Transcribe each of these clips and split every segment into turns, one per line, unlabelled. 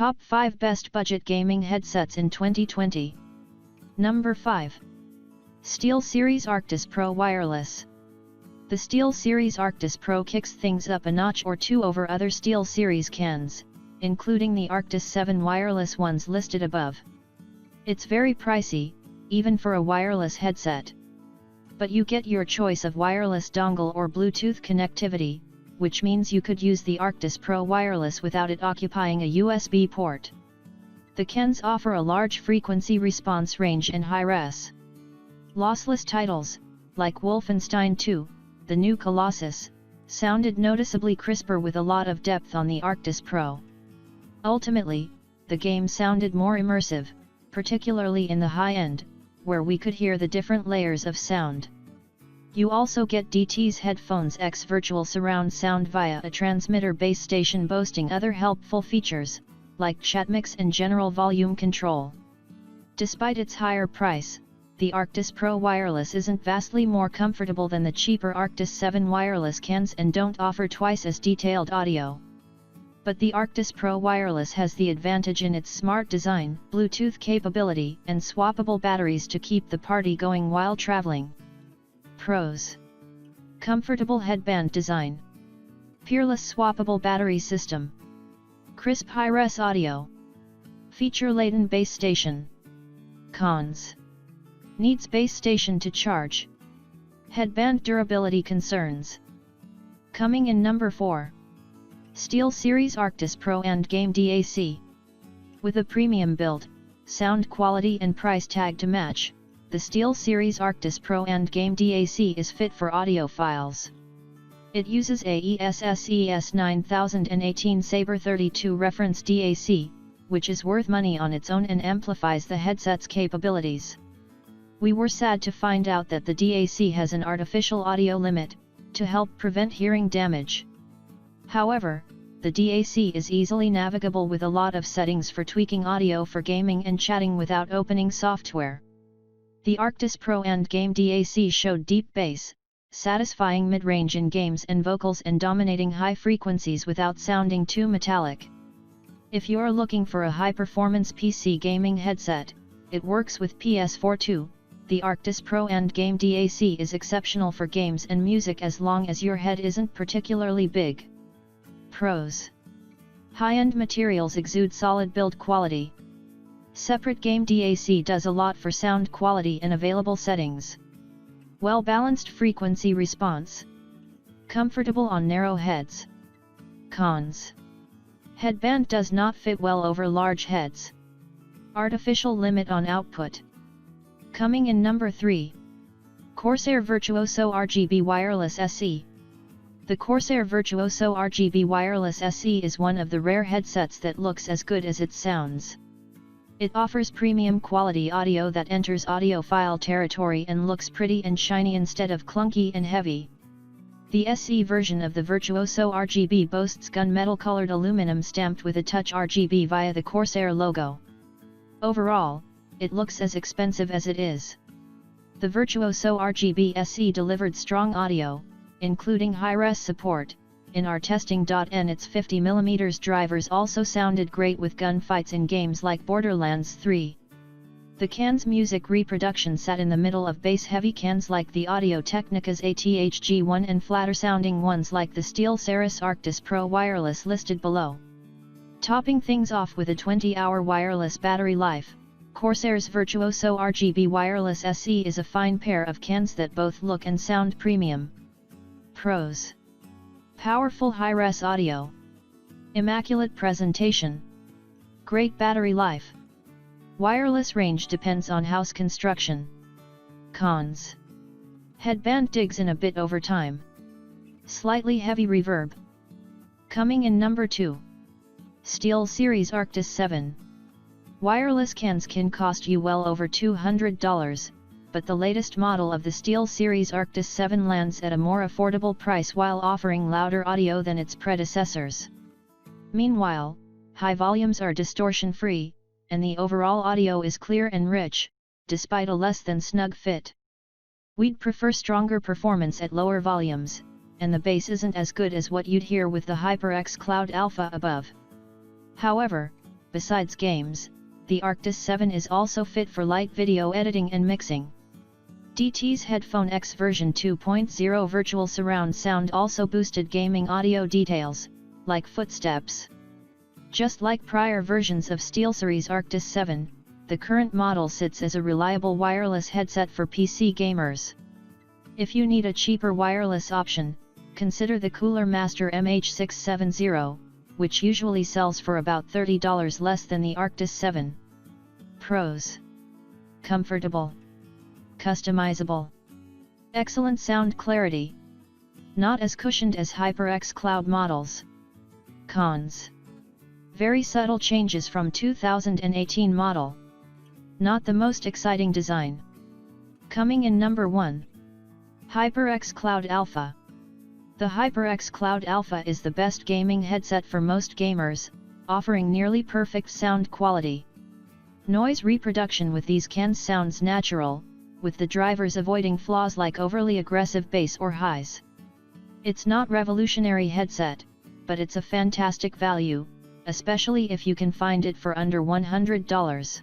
Top 5 Best Budget Gaming Headsets in 2020. Number 5. SteelSeries Arctis Pro Wireless. The SteelSeries Arctis Pro kicks things up a notch or two over other SteelSeries cans, including the Arctis 7 wireless ones listed above. It's very pricey, even for a wireless headset. But you get your choice of wireless dongle or Bluetooth connectivity, which means you could use the Arctis Pro Wireless without it occupying a USB port. The cans offer a large frequency response range and high-res. Lossless titles, like Wolfenstein 2, the new Colossus, sounded noticeably crisper with a lot of depth on the Arctis Pro. Ultimately, the game sounded more immersive, particularly in the high end, where we could hear the different layers of sound. You also get DT's Headphones X virtual surround sound via a transmitter base station boasting other helpful features, like chat mix and general volume control. Despite its higher price, the Arctis Pro Wireless isn't vastly more comfortable than the cheaper Arctis 7 wireless cans and don't offer twice as detailed audio. But the Arctis Pro Wireless has the advantage in its smart design, Bluetooth capability, and swappable batteries to keep the party going while traveling. Pros: comfortable headband design, peerless swappable battery system, crisp high-res audio, feature-laden base station. Cons: needs base station to charge. Headband durability concerns. Coming in number 4. SteelSeries Arctis Pro and GameDAC. With a premium build, sound quality and price tag to match, the SteelSeries Arctis Pro and GameDAC is fit for audiophiles. It uses AES-SES 9018 Sabre 32 reference DAC, which is worth money on its own and amplifies the headset's capabilities. We were sad to find out that the DAC has an artificial audio limit, to help prevent hearing damage. However, the DAC is easily navigable with a lot of settings for tweaking audio for gaming and chatting without opening software. The Arctis Pro and GameDAC showed deep bass, satisfying mid-range in games and vocals and dominating high frequencies without sounding too metallic. If you're looking for a high-performance PC gaming headset, it works with PS4 too. The Arctis Pro and GameDAC is exceptional for games and music as long as your head isn't particularly big. Pros: high-end materials exude solid build quality. Separate GameDAC does a lot for sound quality in available settings. Well-balanced frequency response. Comfortable on narrow heads. Cons: headband does not fit well over large heads. Artificial limit on output. Coming in number 3. Corsair Virtuoso RGB Wireless SE. The Corsair Virtuoso RGB Wireless SE is one of the rare headsets that looks as good as it sounds. It offers premium quality audio that enters audiophile territory and looks pretty and shiny instead of clunky and heavy. The SE version of the Virtuoso RGB boasts gunmetal-colored aluminum stamped with a touch RGB via the Corsair logo. Overall, it looks as expensive as it is. The Virtuoso RGB SE delivered strong audio, including high-res support. In our testing. And its 50mm drivers also sounded great with gunfights in games like Borderlands 3. The can's music reproduction sat in the middle of bass-heavy cans like the Audio-Technica's ATH-G1 and flatter-sounding ones like the SteelSeries Arctis Pro Wireless listed below. Topping things off with a 20-hour wireless battery life, Corsair's Virtuoso RGB Wireless SE is a fine pair of cans that both look and sound premium. Pros: powerful high-res audio, immaculate presentation, great battery life. Wireless range depends on house construction. Cons: headband digs in a bit over time. Slightly heavy reverb. Coming in number 2. SteelSeries Arctis 7. Wireless cans can cost you well over $200, but the latest model of the SteelSeries Arctis 7 lands at a more affordable price while offering louder audio than its predecessors. Meanwhile, high volumes are distortion-free, and the overall audio is clear and rich, despite a less than snug fit. We'd prefer stronger performance at lower volumes, and the bass isn't as good as what you'd hear with the HyperX Cloud Alpha above. However, Besides games, the Arctis 7 is also fit for light video editing and mixing. DT's Headphone X version 2.0 virtual surround sound also boosted gaming audio details, like footsteps. Just like prior versions of SteelSeries Arctis 7, the current model sits as a reliable wireless headset for PC gamers. If you need a cheaper wireless option, consider the Cooler Master MH670, which usually sells for about $30 less than the Arctis 7. Pros: comfortable, customizable, excellent sound clarity, not as cushioned as HyperX Cloud models. Cons: very subtle changes from 2018 model. Not the most exciting design. Coming in number 1. HyperX Cloud Alpha. The HyperX Cloud Alpha is the best gaming headset for most gamers, offering nearly perfect sound quality. Noise reproduction with these cans sounds natural, with the drivers avoiding flaws like overly aggressive bass or highs. It's not revolutionary headset, but it's a fantastic value, especially if you can find it for under $100.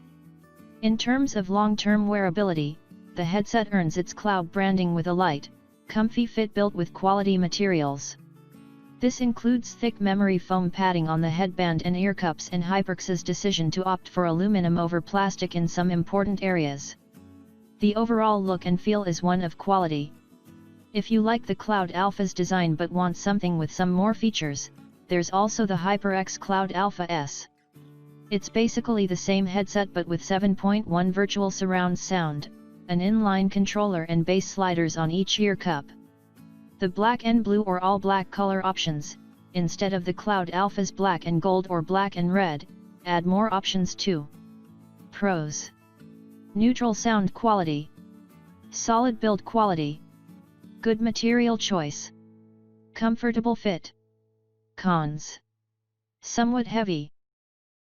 In terms of long-term wearability, the headset earns its cloud branding with a light, comfy fit built with quality materials. This includes thick memory foam padding on the headband and ear cups, and HyperX's decision to opt for aluminum over plastic in some important areas. The overall look and feel is one of quality. If you like the Cloud Alpha's design but want something with some more features, there's also the HyperX Cloud Alpha S. It's basically the same headset but with 7.1 virtual surround sound, an inline controller and bass sliders on each ear cup. The black and blue or all black color options, instead of the Cloud Alpha's black and gold or black and red, add more options too. Pros: neutral sound quality, solid build quality, good material choice, comfortable fit. Cons: somewhat heavy,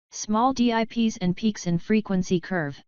small dips and peaks in frequency curve.